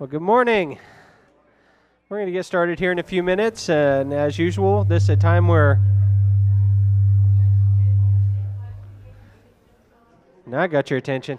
Well, good morning. We're going to get started here in a few minutes, and as usual, this is a time where now I got your attention.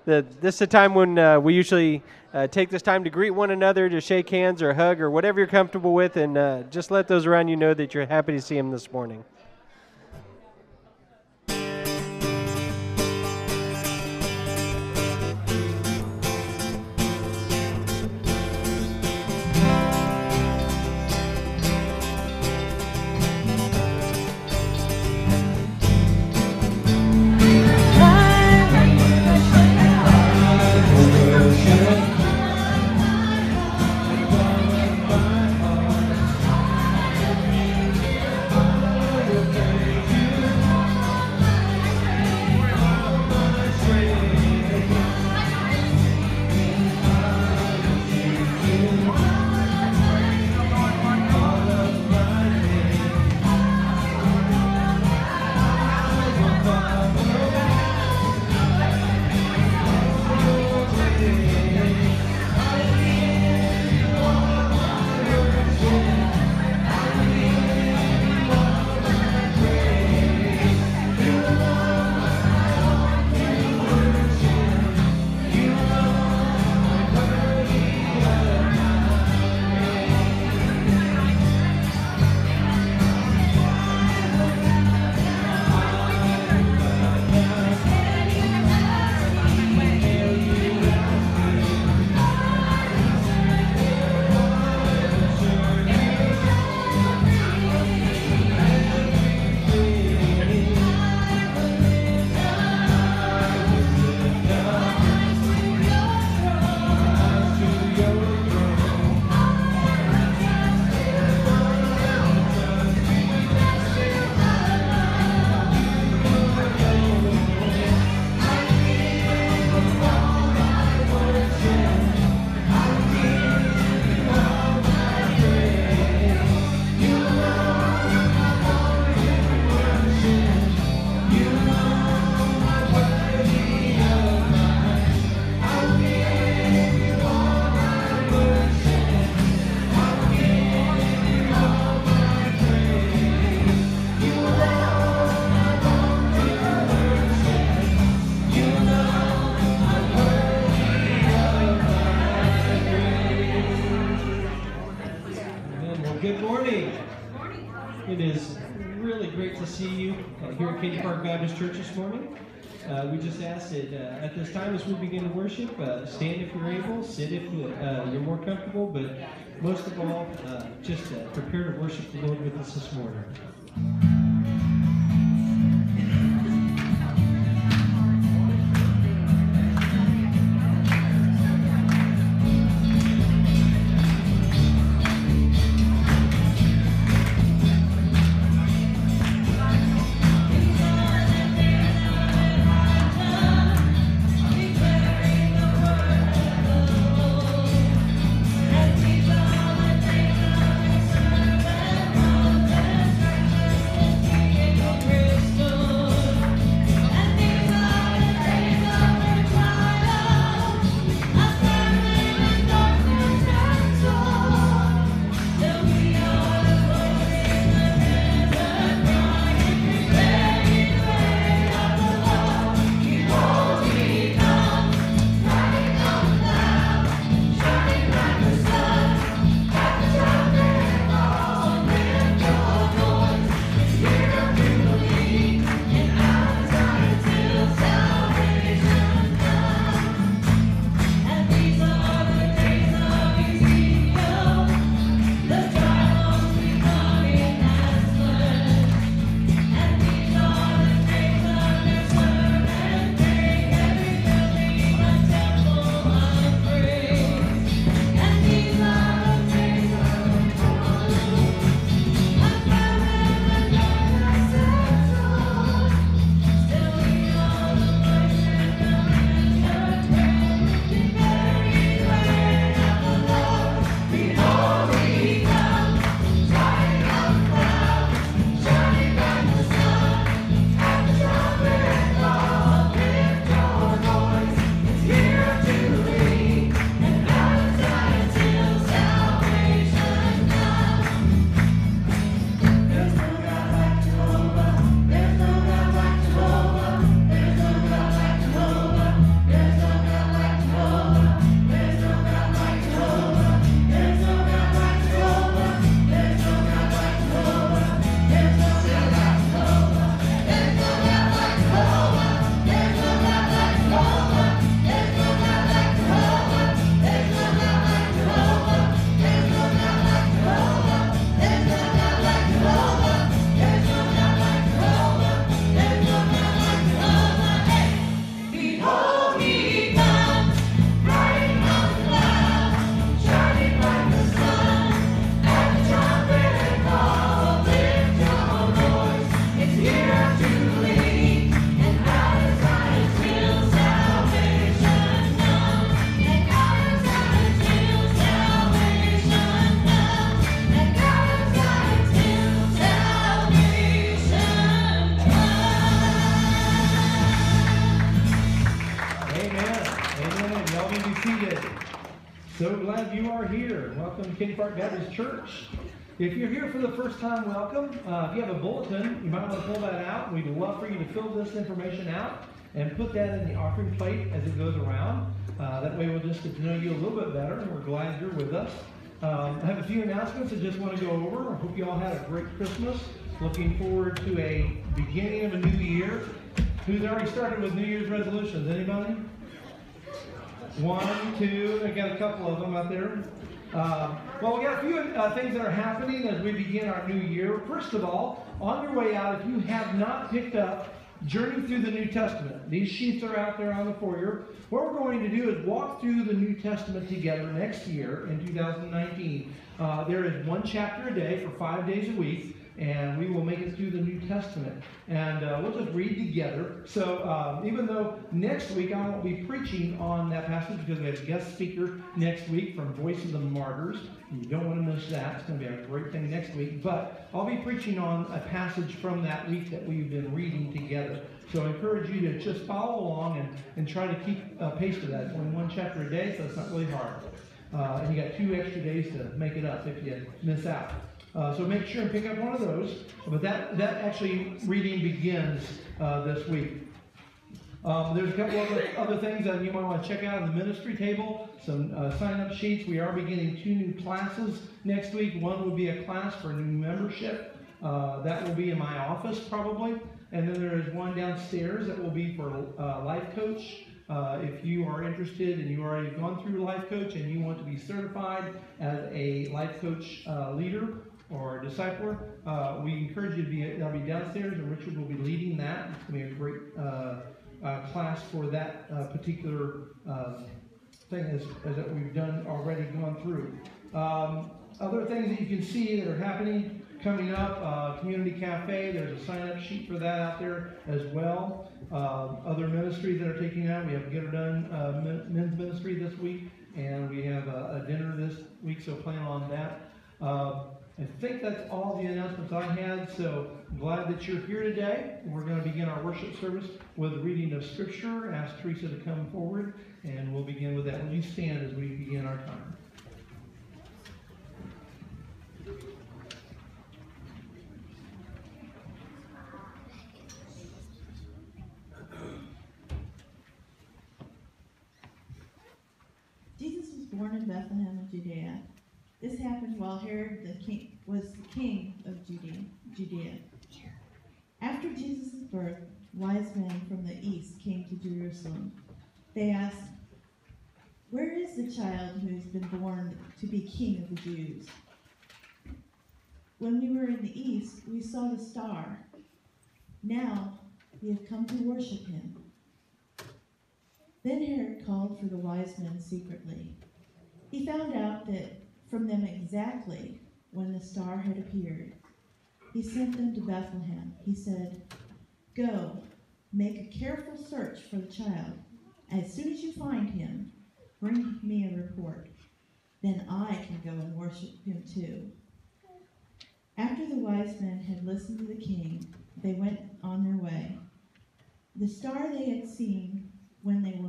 This is a time when we usually take this time to greet one another, to shake hands or hug or whatever you're comfortable with, and just let those around you know that you're happy to see them this morning. Church this morning. We just ask that at this time as we begin to worship, stand if you're able, sit if you're more comfortable, but most of all, just prepare to worship the Lord with us this morning. Y'all may be seated. So glad you are here. Welcome to Katy Baptist Church. If you're here for the first time, welcome. If you have a bulletin, you might want to pull that out. We'd love for you to fill this information out and put that in the offering plate as it goes around. That way we'll just get to know you a little bit better, and we're glad you're with us. I have a few announcements I just want to go over. I hope you all had a great Christmas. Looking forward to a beginning of a new year. Who's already started with New Year's resolutions? Anybody? 1, 2, I got a couple of them out there. Well, we got a few things that are happening as we begin our new year. First of all, on your way out, if you have not picked up Journey Through the New Testament, these sheets are out there on the foyer. What we're going to do is walk through the New Testament together next year in 2019. There is one chapter a day for 5 days a week, and we will make it through the New Testament. And we'll just read together. So even though next week I won't be preaching on that passage because we have a guest speaker next week from Voice of the Martyrs. You don't want to miss that. It's going to be a great thing next week. But I'll be preaching on a passage from that week that we've been reading together. So I encourage you to just follow along and try to keep pace with that. It's only one chapter a day, so it's not really hard. And you got 2 extra days to make it up if you miss out. So make sure and pick up one of those. But that actually reading begins this week. There's a couple other things that you might want to check out on the ministry table. Some sign-up sheets. We are beginning 2 new classes next week. One will be a class for new membership. That will be in my office probably. And then there is one downstairs that will be for life coach. If you are interested and you've already gone through life coach and you want to be certified as a life coach leader or discipler, we encourage you to be, that'll be downstairs, and Richard will be leading that. It's going to be a great class for that particular thing as that we've already gone through. Other things that you can see that are happening coming up, Community Cafe, there's a sign-up sheet for that out there as well. Other ministries that are taking out, we have Get Her Done men's ministry this week, and we have a dinner this week, so plan on that. I think that's all the announcements I had, so I'm glad that you're here today. We're going to begin our worship service with a reading of Scripture. Ask Teresa to come forward, and we'll begin with that. Will you stand as we begin our time? Jesus was born in Bethlehem of Judea. This happened while Herod was the king of Judea. After Jesus' birth, wise men from the east came to Jerusalem. They asked, "Where is the child who has been born to be king of the Jews? When we were in the east, we saw the star. Now we have come to worship him." Then Herod called for the wise men secretly. He found out from them exactly when the star had appeared. He sent them to Bethlehem. He said, "Go, make a careful search for the child. As soon as you find him, bring me a report. Then I can go and worship him too." After the wise men had listened to the king, they went on their way. The star they had seen when they were